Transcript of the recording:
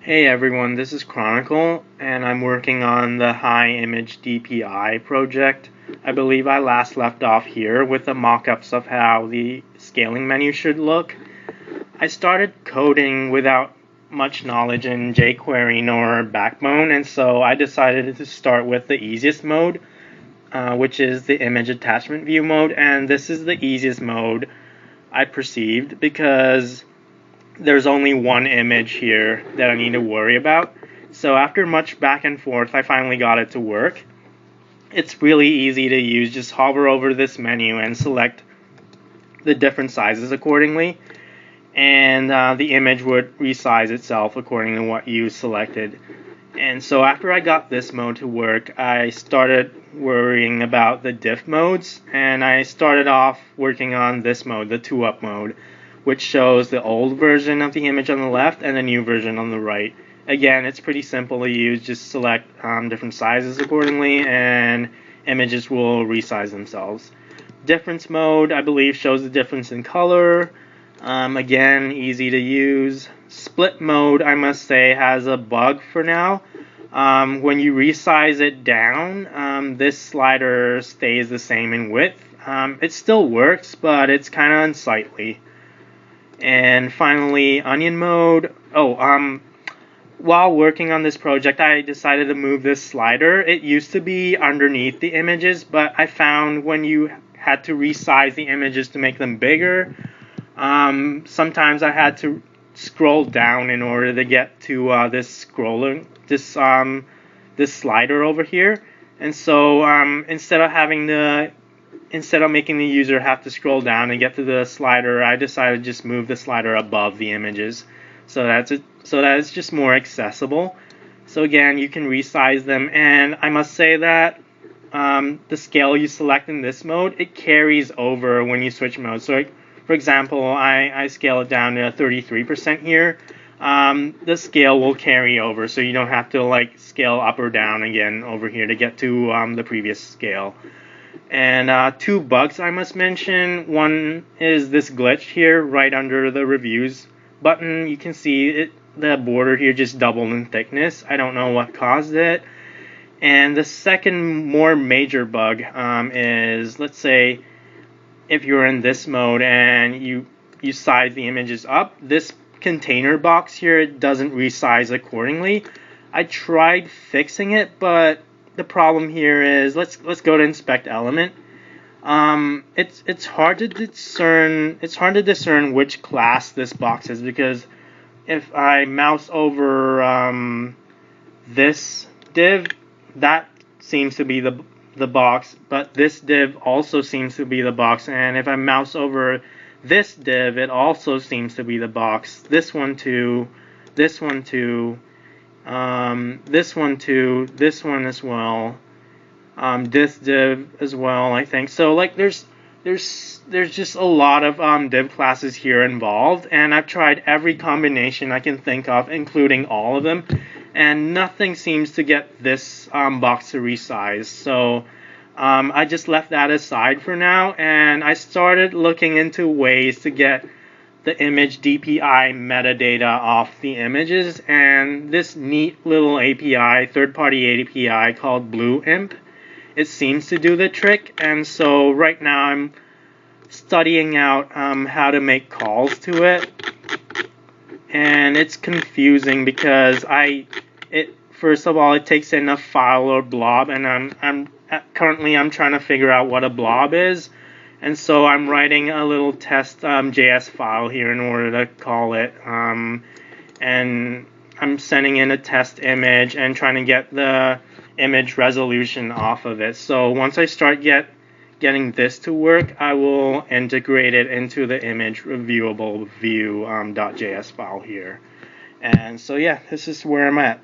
Hey everyone, this is Chronicle, and I'm working on the High-DPI project. I believe I last left off here with the mock-ups of how the scaling menu should look. I started coding without much knowledge in jQuery nor Backbone, and so I decided to start with the easiest mode, which is the image attachment view mode, and this is the easiest mode I perceived because there's only one image here that I need to worry about. So after much back and forth, I finally got it to work. It's really easy to use. Just hover over this menu and select the different sizes accordingly, and the image would resize itself according to what you selected. And so after I got this mode to work, I started worrying about the diff modes, and I started off working on this mode, the 2-up mode, which shows the old version of the image on the left and the new version on the right. Again, it's pretty simple to use. Just select different sizes accordingly, and images will resize themselves. Difference mode, I believe, shows the difference in color. Again, easy to use. Split mode, I must say, has a bug for now. When you resize it down, this slider stays the same in width. It still works, but it's kind of unsightly. And finally, onion mode. While working on this project, I decided to move this slider. It used to be underneath the images, but I found when you had to resize the images to make them bigger, sometimes I had to scroll down in order to get to this slider over here. And so instead of making the user have to scroll down and get to the slider, I decided to just move the slider above the images, so that it's just more accessible. So again, you can resize them, and I must say that the scale you select in this mode, it carries over when you switch modes. So for example, I scale it down to 33% here. The scale will carry over, so you don't have to scale up or down again over here to get to the previous scale. And two bugs I must mention. One is this glitch here right under the reviews button. You can see the border here just doubled in thickness. I don't know what caused it. And the second more major bug is, let's say if you're in this mode and you size the images up, this container box here, it doesn't resize accordingly. I tried fixing it, but the problem here is, let's go to inspect element. It's hard to discern which class this box is, because if I mouse over this div, that seems to be the box, but this div also seems to be the box, and if I mouse over this div, it also seems to be the box. This one too, this one too. This one too, this one as well, this div as well, I think. So there's just a lot of div classes here involved, and I've tried every combination I can think of, including all of them, and nothing seems to get this box to resize. So I just left that aside for now, and I started looking into ways to get the image DPI metadata off the images, and this neat little API, third-party API called BlueImp, it seems to do the trick. And so right now I'm studying out how to make calls to it, and it's confusing because first of all, it takes in a file or blob, and I'm currently trying to figure out what a blob is. And so I'm writing a little test JS file here in order to call it, and I'm sending in a test image and trying to get the image resolution off of it. So once I start getting this to work, I will integrate it into the image reviewable view .js file here. And so yeah, this is where I'm at.